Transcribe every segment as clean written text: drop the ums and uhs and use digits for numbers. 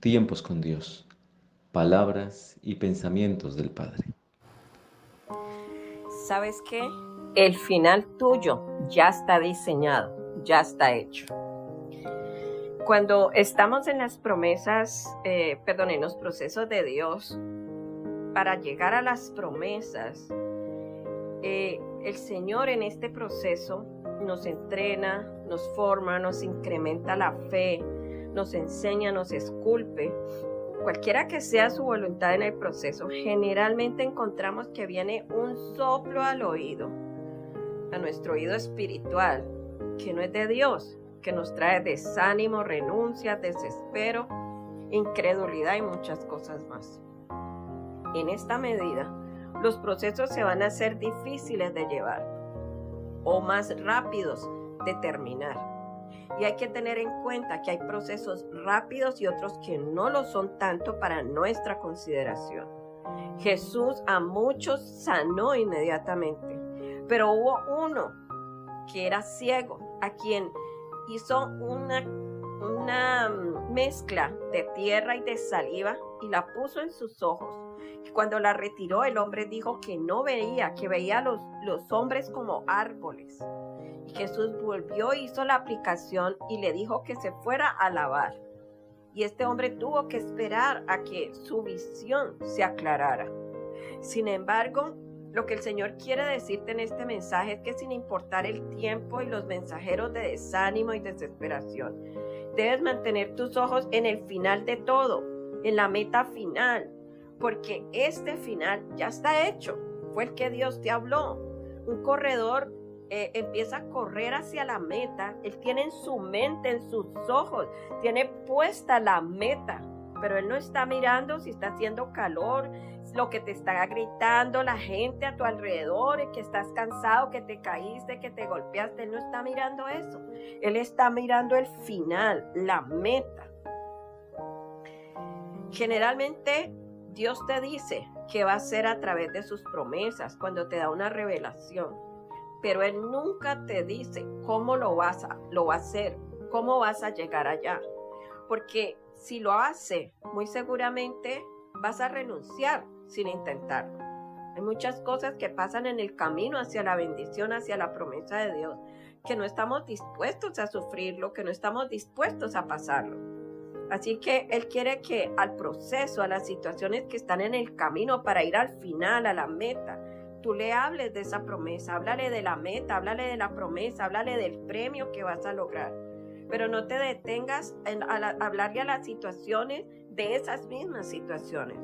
Tiempos con Dios, palabras y pensamientos del Padre. ¿Sabes qué? El final tuyo ya está diseñado, ya está hecho. Cuando estamos en las promesas, en los procesos de Dios, para llegar a las promesas, el Señor en este proceso nos entrena, nos forma, nos incrementa la fe, nos enseña, nos esculpe. Cualquiera que sea su voluntad en el proceso, generalmente encontramos que viene un soplo al oído, a nuestro oído espiritual, que no es de Dios, que nos trae desánimo, renuncia, desespero, incredulidad y muchas cosas más. En esta medida, los procesos se van a hacer difíciles de llevar o más rápidos de terminar. Y hay que tener en cuenta que hay procesos rápidos y otros que no lo son tanto para nuestra consideración. Jesús a muchos sanó inmediatamente, pero hubo uno que era ciego, a quien hizo una mezcla de tierra y de saliva y la puso en sus ojos. Cuando la retiró, el hombre dijo que no veía, que veía los hombres como árboles. Y Jesús volvió, hizo la aplicación y le dijo que se fuera a lavar. Y este hombre tuvo que esperar a que su visión se aclarara. Sin embargo, lo que el Señor quiere decirte en este mensaje es que sin importar el tiempo y los mensajeros de desánimo y desesperación, debes mantener tus ojos en el final de todo, en la meta final, porque este final ya está hecho, fue el que Dios te habló. Un corredor empieza a correr hacia la meta, él tiene en su mente, en sus ojos, tiene puesta la meta, pero él no está mirando si está haciendo calor, lo que te está gritando la gente a tu alrededor, que estás cansado, que te caíste, que te golpeaste. Él no está mirando eso. Él está mirando el final, la meta. Generalmente Dios te dice que va a ser a través de sus promesas cuando te da una revelación, pero Él nunca te dice cómo lo va a hacer, cómo vas a llegar allá, porque si lo hace, muy seguramente vas a renunciar sin intentarlo. Hay muchas cosas que pasan en el camino hacia la bendición, hacia la promesa de Dios, que no estamos dispuestos a sufrirlo, que no estamos dispuestos a pasarlo. Así que Él quiere que al proceso, a las situaciones que están en el camino para ir al final, a la meta, tú le hables de esa promesa, háblale de la meta, háblale de la promesa, háblale del premio que vas a lograr. Pero no te detengas en hablarle a las situaciones de esas mismas situaciones,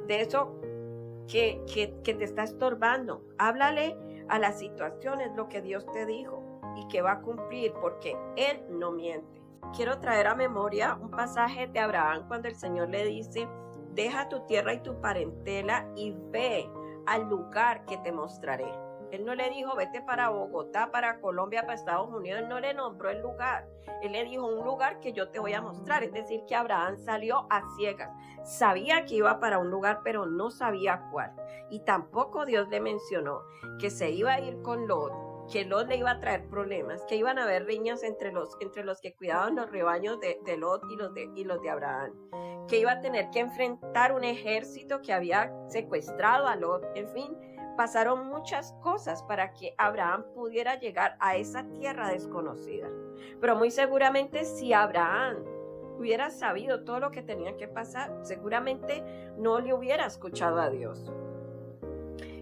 de eso que te está estorbando. Háblale a las situaciones lo que Dios te dijo y que va a cumplir, porque Él no miente. Quiero traer a memoria un pasaje de Abraham cuando el Señor le dice: deja tu tierra y tu parentela y ve al lugar que te mostraré. Él no le dijo vete para Bogotá, para Colombia, para Estados Unidos. Él no le nombró el lugar. Él le dijo un lugar que yo te voy a mostrar. Es decir, que Abraham salió a ciegas. Sabía que iba para un lugar, pero no sabía cuál. Y tampoco Dios le mencionó que se iba a ir con Lot, que Lot le iba a traer problemas, que iban a haber riñas entre los que cuidaban los rebaños de Lot y los de Abraham, que iba a tener que enfrentar un ejército que había secuestrado a Lot. En fin, pasaron muchas cosas para que Abraham pudiera llegar a esa tierra desconocida. Pero muy seguramente si Abraham hubiera sabido todo lo que tenía que pasar, seguramente no le hubiera escuchado a Dios.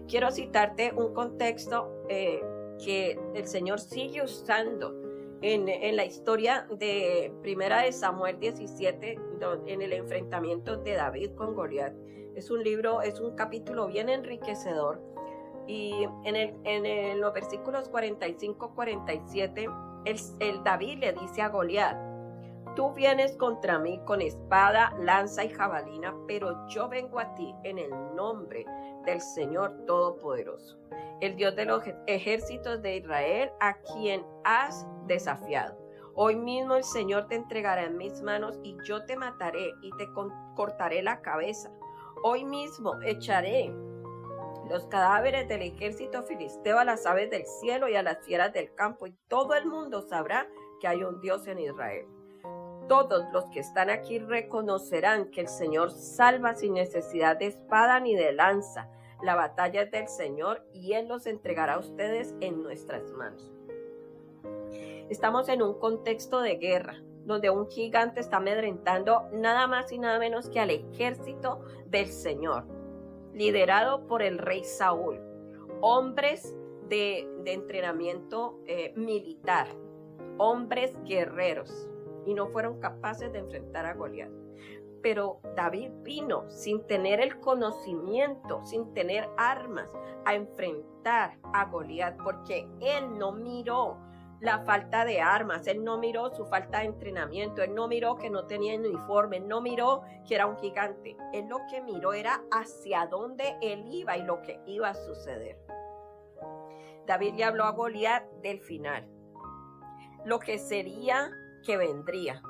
Quiero citarte un contexto que el Señor sigue usando en la historia de Primera de Samuel 17, en el enfrentamiento de David con Goliat. Es un capítulo bien enriquecedor. Y en los versículos 45-47, el David le dice a Goliat: tú vienes contra mí con espada, lanza y jabalina, pero yo vengo a ti en el nombre del Señor Todopoderoso, el Dios de los ejércitos de Israel, a quien has desafiado. Hoy mismo el Señor te entregará en mis manos y yo te mataré y te cortaré la cabeza. Hoy mismo echaré los cadáveres del ejército filisteo a las aves del cielo y a las fieras del campo, y todo el mundo sabrá que hay un Dios en Israel. Todos los que están aquí reconocerán que el Señor salva sin necesidad de espada ni de lanza. La batalla es del Señor y Él los entregará a ustedes en nuestras manos. Estamos en un contexto de guerra, donde un gigante está amedrentando nada más y nada menos que al ejército del Señor, liderado por el rey Saúl. Hombres de entrenamiento militar, hombres guerreros, y no fueron capaces de enfrentar a Goliat. Pero David vino sin tener el conocimiento, sin tener armas, a enfrentar a Goliat, porque él no miró la falta de armas, él no miró su falta de entrenamiento, él no miró que no tenía uniforme, él no miró que era un gigante. Él lo que miró era hacia dónde él iba y lo que iba a suceder. David le habló a Goliat del final, lo que sería que vendría,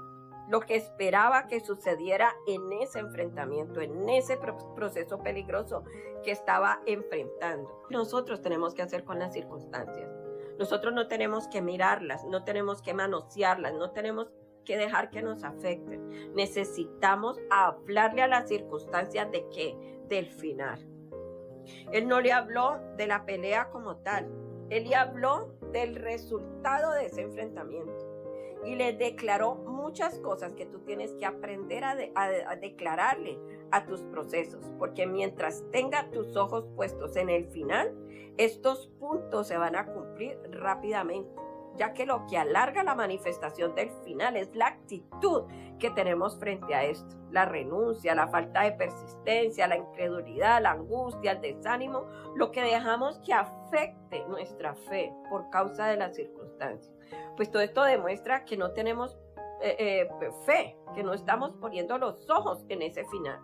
lo que esperaba que sucediera en ese enfrentamiento, en ese proceso peligroso que estaba enfrentando. Nosotros tenemos que hacer con las circunstancias. Nosotros no tenemos que mirarlas, no tenemos que manosearlas, no tenemos que dejar que nos afecten. Necesitamos hablarle a las circunstancias de qué, del final. Él no le habló de la pelea como tal, él le habló del resultado de ese enfrentamiento. Y le declaró muchas cosas que tú tienes que aprender a declararle a tus procesos, porque mientras tenga tus ojos puestos en el final, estos puntos se van a cumplir rápidamente, ya que lo que alarga la manifestación del final es la actitud que tenemos frente a esto, la renuncia, la falta de persistencia, la incredulidad, la angustia, el desánimo, lo que dejamos que afecte nuestra fe por causa de las circunstancias. Pues todo esto demuestra que no tenemos fe, que no estamos poniendo los ojos en ese final.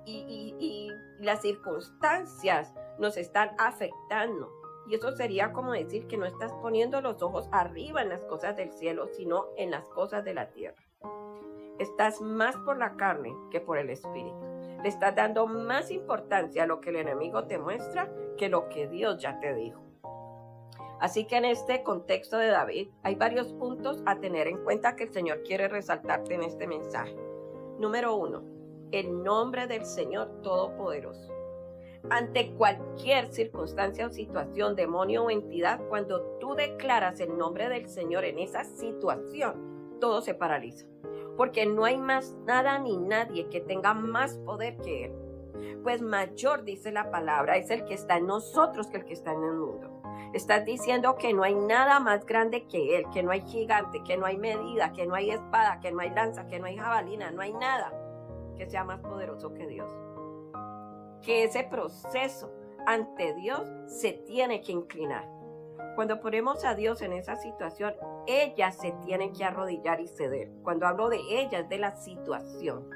Y las circunstancias nos están afectando. Y eso sería como decir que no estás poniendo los ojos arriba en las cosas del cielo, sino en las cosas de la tierra. Estás más por la carne que por el espíritu. Le estás dando más importancia a lo que el enemigo te muestra que lo que Dios ya te dijo. Así que en este contexto de David hay varios puntos a tener en cuenta que el Señor quiere resaltarte en este mensaje. Número 1, el nombre del Señor Todopoderoso. Ante cualquier circunstancia o situación, demonio o entidad, cuando tú declaras el nombre del Señor en esa situación, todo se paraliza. Porque no hay más nada ni nadie que tenga más poder que Él. Pues mayor, dice la palabra, es el que está en nosotros que el que está en el mundo. Estás diciendo que no hay nada más grande que Él, que no hay gigante, que no hay medida, que no hay espada, que no hay lanza, que no hay jabalina, no hay nada que sea más poderoso que Dios. Que ese proceso ante Dios se tiene que inclinar. Cuando ponemos a Dios en esa situación, ella se tiene que arrodillar y ceder. Cuando hablo de ella, es de la situación.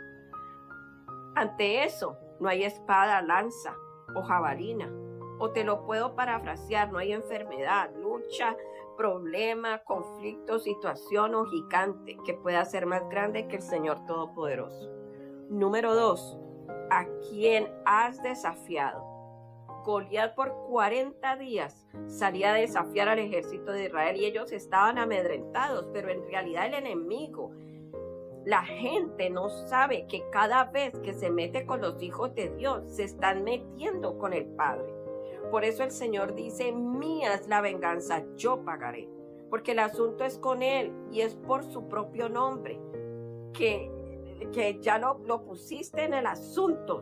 Ante eso, no hay espada, lanza o jabalina. O te lo puedo parafrasear, no hay enfermedad, lucha, problema, conflicto, situación o gigante que pueda ser más grande que el Señor Todopoderoso. Número 2, ¿a quién has desafiado? Goliat por 40 días salía a desafiar al ejército de Israel y ellos estaban amedrentados, pero en realidad el enemigo, la gente no sabe que cada vez que se mete con los hijos de Dios, se están metiendo con el Padre. Por eso el Señor dice, mía es la venganza, yo pagaré. Porque el asunto es con Él y es por su propio nombre. Que ya lo pusiste en el asunto.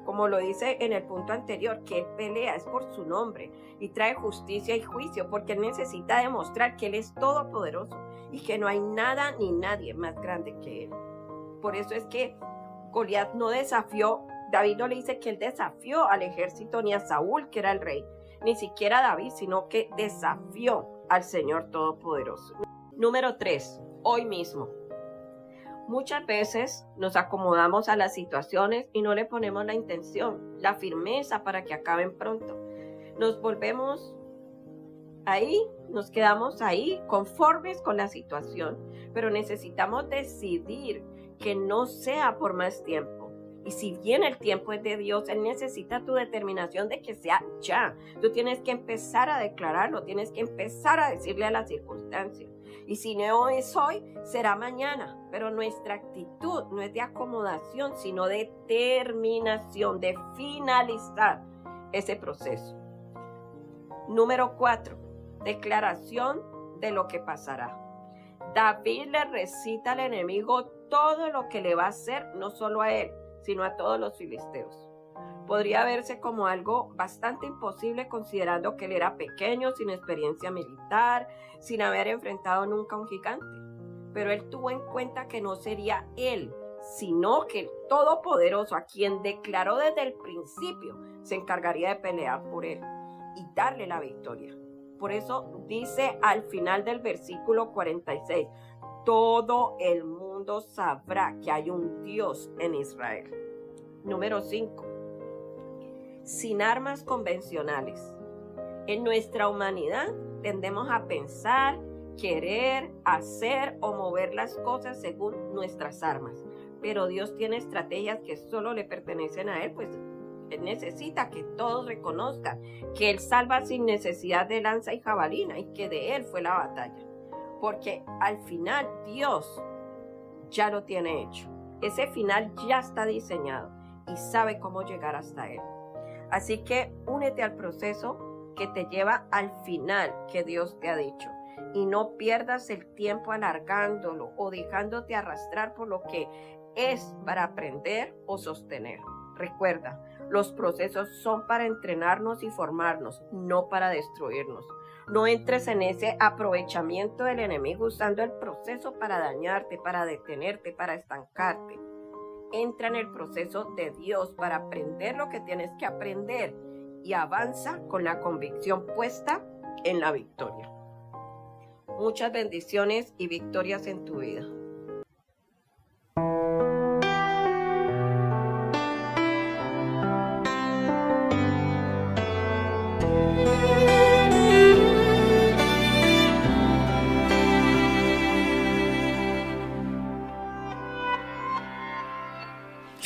Como lo dice en el punto anterior, que Él pelea, es por su nombre. Y trae justicia y juicio, porque Él necesita demostrar que Él es todopoderoso. Y que no hay nada ni nadie más grande que Él. Por eso es que Goliat no desafió. David no le dice que él desafió al ejército ni a Saúl, que era el rey, ni siquiera a David, sino que desafió al Señor Todopoderoso. Número 3, hoy mismo. Muchas veces nos acomodamos a las situaciones y no le ponemos la intención, la firmeza para que acaben pronto. Nos volvemos ahí, nos quedamos ahí conformes con la situación, pero necesitamos decidir que no sea por más tiempo. Y si bien el tiempo es de Dios, Él necesita tu determinación de que sea ya. Tú tienes que empezar a declararlo, tienes que empezar a decirle a las circunstancias. Y si no es hoy, será mañana. Pero nuestra actitud no es de acomodación, sino de determinación, de finalizar ese proceso. Número 4, declaración de lo que pasará. David le recita al enemigo todo lo que le va a hacer, no solo a él, sino a todos los filisteos. Podría verse como algo bastante imposible considerando que él era pequeño, sin experiencia militar, sin haber enfrentado nunca a un gigante. Pero él tuvo en cuenta que no sería él, sino que el Todopoderoso, a quien declaró desde el principio, se encargaría de pelear por él y darle la victoria. Por eso dice al final del versículo 46, todo el mundo sabrá que hay un Dios en Israel. Número 5, sin armas convencionales. En nuestra humanidad tendemos a pensar, querer, hacer o mover las cosas según nuestras armas. Pero Dios tiene estrategias que solo le pertenecen a Él, pues Él necesita que todos reconozcan que Él salva sin necesidad de lanza y jabalina y que de Él fue la batalla. Porque al final Dios ya lo tiene hecho. Ese final ya está diseñado y sabe cómo llegar hasta Él. Así que únete al proceso que te lleva al final que Dios te ha dicho. Y no pierdas el tiempo alargándolo o dejándote arrastrar por lo que es para aprender o sostener. Recuerda, los procesos son para entrenarnos y formarnos, no para destruirnos. No entres en ese aprovechamiento del enemigo usando el proceso para dañarte, para detenerte, para estancarte. Entra en el proceso de Dios para aprender lo que tienes que aprender y avanza con la convicción puesta en la victoria. Muchas bendiciones y victorias en tu vida.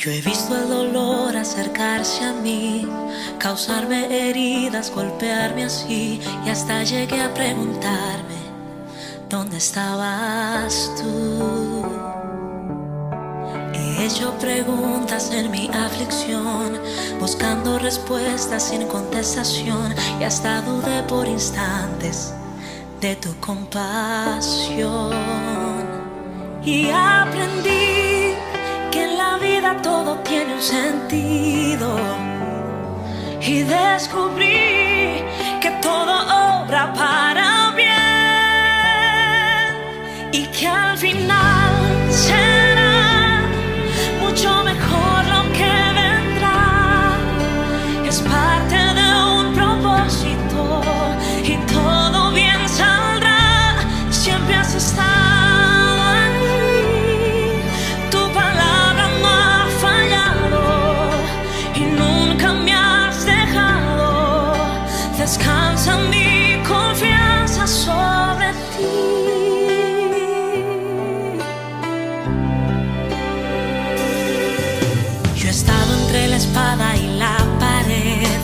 Yo he visto el dolor acercarse a mí, causarme heridas, golpearme así, y hasta llegué a preguntarme, ¿dónde estabas tú? He hecho preguntas en mi aflicción, buscando respuestas sin contestación, y hasta dudé por instantes de tu compasión. Y aprendí que en la vida todo tiene un sentido, y descubrí que todo obra para bien, y que al final será mucho mejor lo que vendrá. Es parte de un propósito y todo bien saldrá. Siempre has estado descansa mi confianza sobre ti. Yo he estado entre la espada y la pared,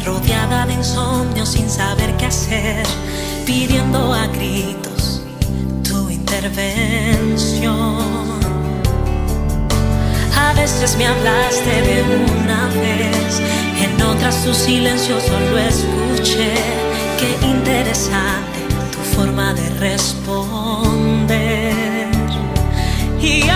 rodeada de insomnio sin saber qué hacer, pidiendo a gritos tu intervención. A veces me hablaste de una vez, en otras tu silencio solo escuché. Qué interesante tu forma de responder. Y